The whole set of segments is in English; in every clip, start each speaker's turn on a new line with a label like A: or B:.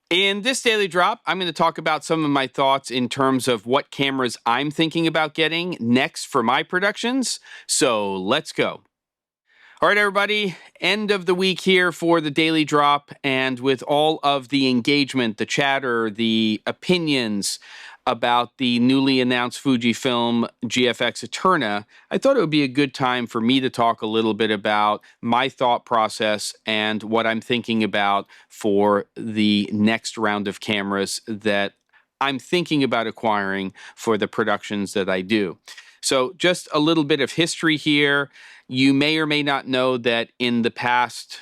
A: In this daily drop, I'm going to talk about some of my thoughts in terms of what cameras I'm thinking about getting next for my productions. So let's go. All right, everybody, end of the week here for the daily drop. And with all of the engagement, the chatter, the opinions about the newly announced Fujifilm GFX Eterna, I thought it would be a good time for me to talk a little bit about my thought process and what I'm thinking about for the next round of cameras that I'm thinking about acquiring for the productions that I do. So just a little bit of history here. You may or may not know that in the past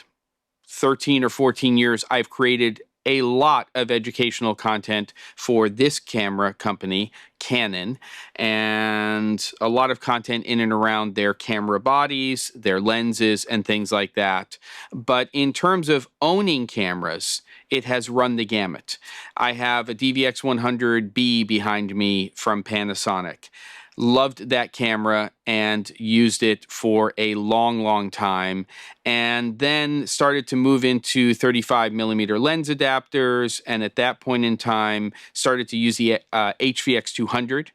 A: 13 or 14 years, I've created a lot of educational content for this camera company, Canon, and a lot of content in and around their camera bodies, their lenses, and things like that. But in terms of owning cameras, it has run the gamut. I have a DVX100B behind me from Panasonic. Loved that camera and used it for a long time, and then started to move into 35mm lens adapters, and at that point in time started to use the HVX200.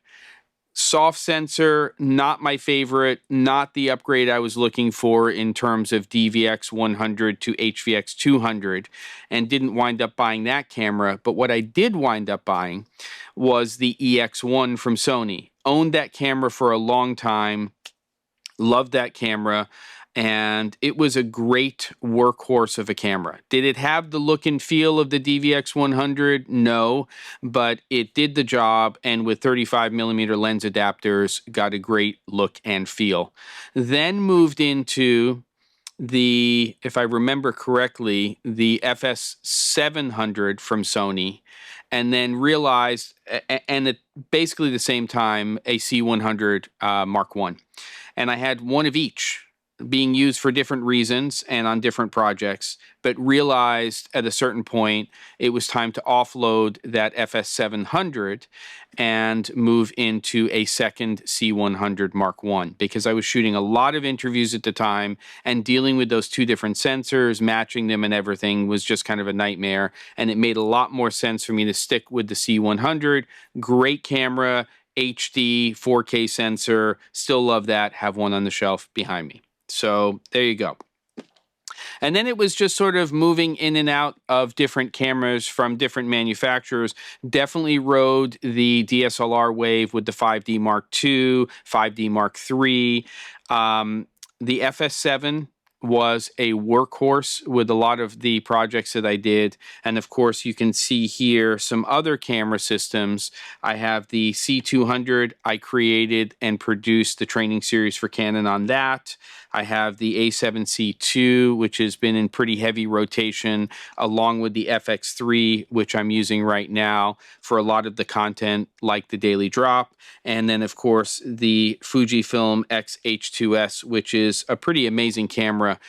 A: Soft sensor, not my favorite, not the upgrade I was looking for in terms of DVX100 to HVX200, and didn't wind up buying that camera. But what I did wind up buying was the EX1 from Sony. Owned that camera for a long time, loved that camera, and it was a great workhorse of a camera. Did it have the look and feel of the DVX100? No, but it did the job, and with 35mm lens adapters, got a great look and feel. Then moved into the, if I remember correctly, the FS700 from Sony, and then realized, and at basically the same time, a C100 Mark I. And I had one of each being used for different reasons and on different projects, but realized at a certain point it was time to offload that FS700 and move into a second C100 Mark I, because I was shooting a lot of interviews at the time, and dealing with those two different sensors, matching them and everything was just kind of a nightmare, and it made a lot more sense for me to stick with the C100. Great camera, HD, 4K sensor, still love that, have one on the shelf behind me. So there you go. And then it was just sort of moving in and out of different cameras from different manufacturers. Definitely rode the DSLR wave with the 5D Mark II, 5D Mark III. The FS7 was a workhorse with a lot of the projects that I did. And of course, you can see here some other camera systems. I have the C200. I created and produced the training series for Canon on that. I have the A7C II, which has been in pretty heavy rotation, along with the FX3, which I'm using right now for a lot of the content like the Daily Drop. And then, of course, the Fujifilm X-H2S, which is a pretty amazing camera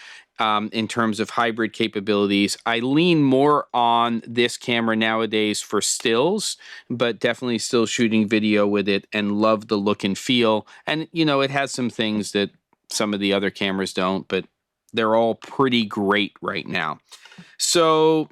A: in terms of hybrid capabilities. I lean more on this camera nowadays for stills, but definitely still shooting video with it and love the look and feel. And, you know, it has some things that some of the other cameras don't, but they're all pretty great right now. So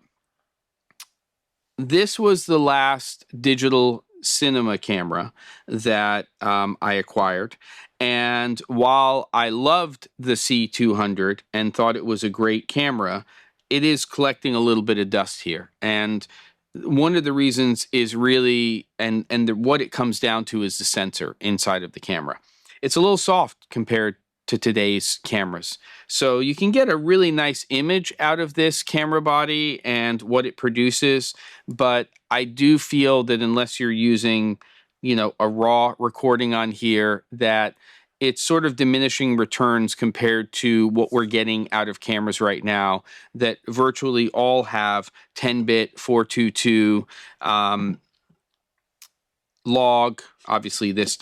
A: this was the last digital cinema camera that I acquired. And while I loved the C200 and thought it was a great camera, it is collecting a little bit of dust here. And one of the reasons is really, what it comes down to is the sensor inside of the camera. It's a little soft compared to today's cameras. So you can get a really nice image out of this camera body and what it produces, but I do feel that unless you're using, you know, a raw recording on here, that it's sort of diminishing returns compared to what we're getting out of cameras right now that virtually all have 10-bit 422 log. Obviously this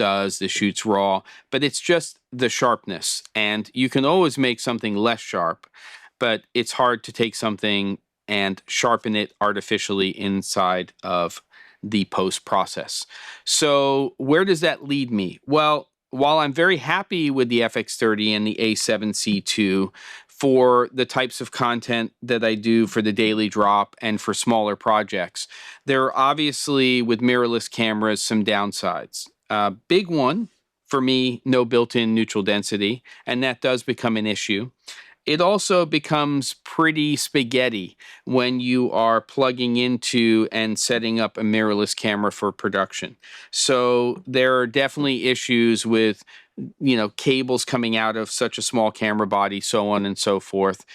A: shoots raw, but it's just the sharpness, and you can always make something less sharp, but it's hard to take something and sharpen it artificially inside of the post process. So where does that lead me? Well, while I'm very happy with the FX30 and the A7C II for the types of content that I do for the daily drop and for smaller projects. There are obviously, with mirrorless cameras, some downsides. Big one, for me, no built-in neutral density, and that does become an issue. It also becomes pretty spaghetti when you are plugging into and setting up a mirrorless camera for production. So there are definitely issues with, cables coming out of such a small camera body, so on and so forth.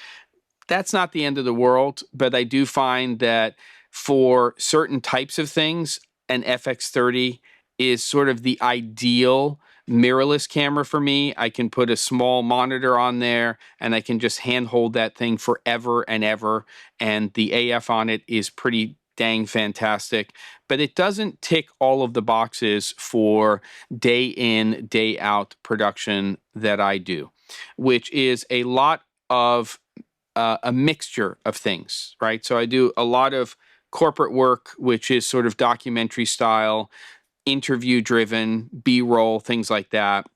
A: That's not the end of the world, but I do find that for certain types of things, an FX30 is sort of the ideal mirrorless camera for me. I can put a small monitor on there and I can just handhold that thing forever and ever, and the AF on it is pretty dang fantastic, but it doesn't tick all of the boxes for day in, day out production that I do, which is a lot of a mixture of things, right? So I do a lot of corporate work, which is sort of documentary style, interview driven, B-roll, things like that.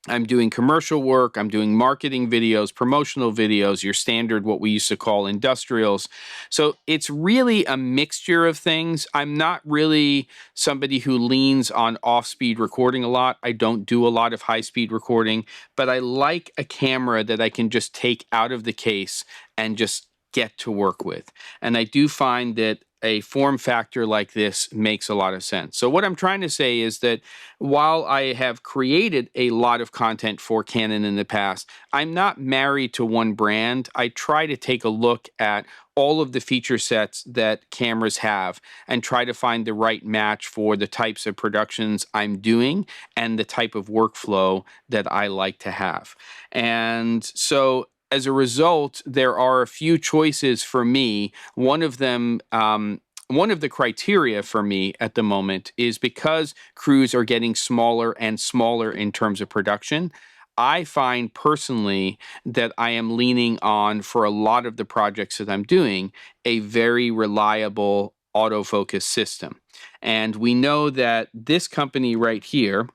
A: I'm doing commercial work, I'm doing marketing videos, promotional videos, your standard, what we used to call industrials. So it's really a mixture of things. I'm not really somebody who leans on off-speed recording a lot. I don't do a lot of high-speed recording, but I like a camera that I can just take out of the case and just get to work with. And I do find that a form factor like this makes a lot of sense. So what I'm trying to say is that while I have created a lot of content for Canon in the past, I'm not married to one brand. I try to take a look at all of the feature sets that cameras have and try to find the right match for the types of productions I'm doing and the type of workflow that I like to have. And so as a result, there are a few choices for me. One of them, one of the criteria for me at the moment is because crews are getting smaller and smaller in terms of production, I find personally that I am leaning on, for a lot of the projects that I'm doing, a very reliable autofocus system. And we know that this company right here,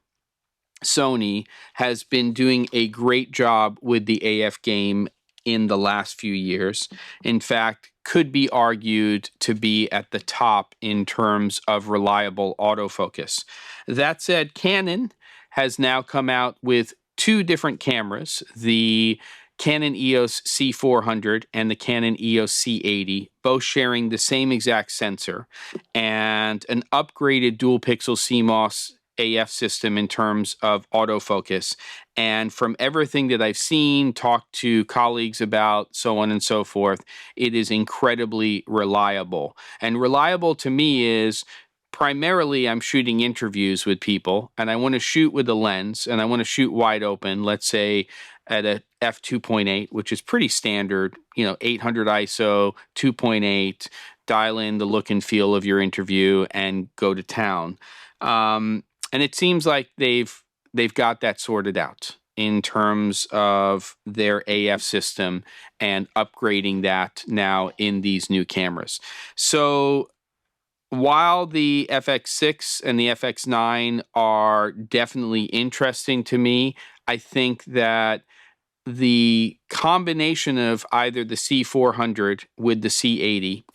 A: Sony, has been doing a great job with the AF game in the last few years. In fact, could be argued to be at the top in terms of reliable autofocus. That said, Canon has now come out with two different cameras, the Canon EOS C400 and the Canon EOS C80, both sharing the same exact sensor, and an upgraded dual pixel CMOS AF system in terms of autofocus. And from everything that I've seen, talked to colleagues about, so on and so forth, it is incredibly reliable. And reliable to me is primarily I'm shooting interviews with people and I want to shoot with a lens and I want to shoot wide open, let's say at a f2.8, which is pretty standard, 800 ISO, 2.8, dial in the look and feel of your interview and go to town. And it seems like they've got that sorted out in terms of their AF system and upgrading that now in these new cameras. So while the FX6 and the FX9 are definitely interesting to me, I think that the combination of either the C400 with the C80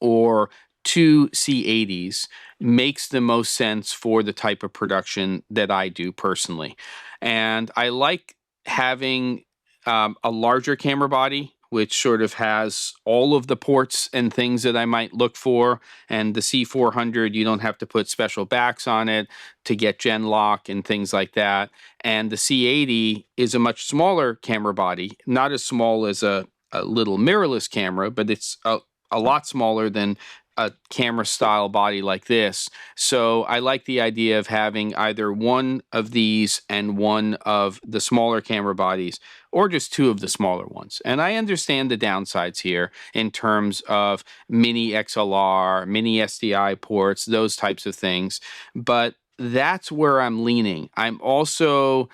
A: or two C80s makes the most sense for the type of production that I do personally. And I like having a larger camera body, which sort of has all of the ports and things that I might look for. And the C400, you don't have to put special backs on it to get gen lock and things like that. And the C80 is a much smaller camera body, not as small as a little mirrorless camera, but it's a lot smaller than a camera style body like this. So I like the idea of having either one of these and one of the smaller camera bodies, or just two of the smaller ones. And I understand the downsides here in terms of mini XLR, mini SDI ports, those types of things. But that's where I'm leaning. I'm also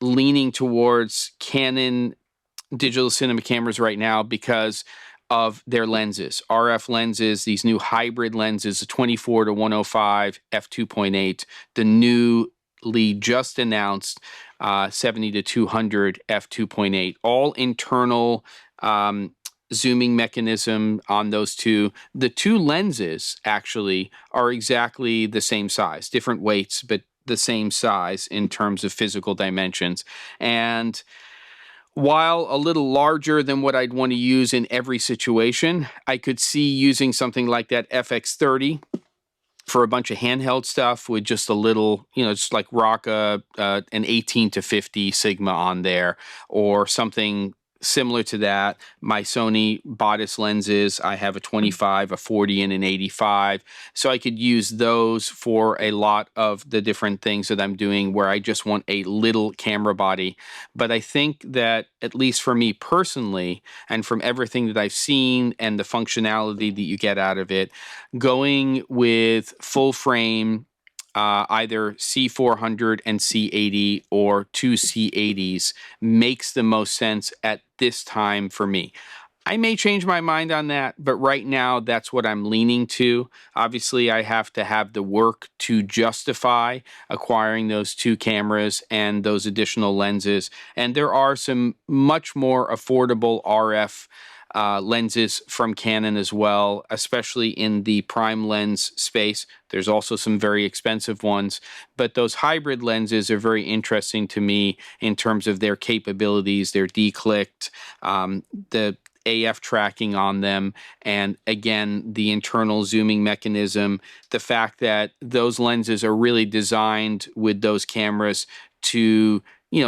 A: leaning towards Canon digital cinema cameras right now because of their lenses, RF lenses, these new hybrid lenses, the 24-105 f2.8, the newly just announced 70 to 200 f2.8, all internal zooming mechanism on those two. The two lenses actually are exactly the same size, different weights, but the same size in terms of physical dimensions. And while a little larger than what I'd want to use in every situation, I could see using something like that FX30 for a bunch of handheld stuff with just a little, just like rock an 18 to 50 Sigma on there, or something similar to that. My Sony bodice lenses, I have a 25, a 40, and an 85. So I could use those for a lot of the different things that I'm doing where I just want a little camera body. But I think that, at least for me personally, and from everything that I've seen and the functionality that you get out of it, going with full frame, either C400 and C80 or two C80s makes the most sense at this time for me. I may change my mind on that, but right now that's what I'm leaning to. Obviously, I have to have the work to justify acquiring those two cameras and those additional lenses. And there are some much more affordable RF lenses from Canon as well, especially in the prime lens space. There's also some very expensive ones, but those hybrid lenses are very interesting to me in terms of their capabilities, their declicked, the AF tracking on them, and again, the internal zooming mechanism, the fact that those lenses are really designed with those cameras to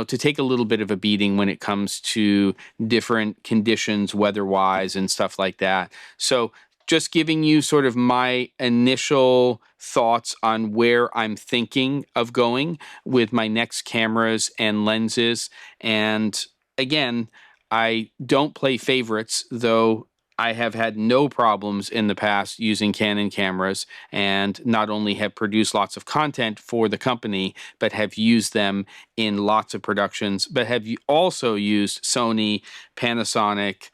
A: take a little bit of a beating when it comes to different conditions, weather-wise and stuff like that. So just giving you sort of my initial thoughts on where I'm thinking of going with my next cameras and lenses. And again, I don't play favorites, though I have had no problems in the past using Canon cameras, and not only have produced lots of content for the company, but have used them in lots of productions, but have also used Sony, Panasonic,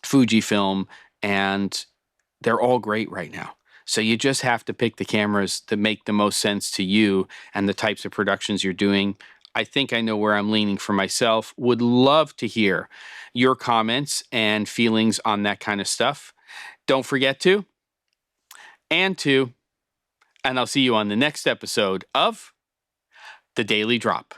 A: Fujifilm, and they're all great right now. So you just have to pick the cameras that make the most sense to you and the types of productions you're doing. I think I know where I'm leaning for myself. Would love to hear your comments and feelings on that kind of stuff. Don't forget to, and I'll see you on the next episode of The Daily Drop.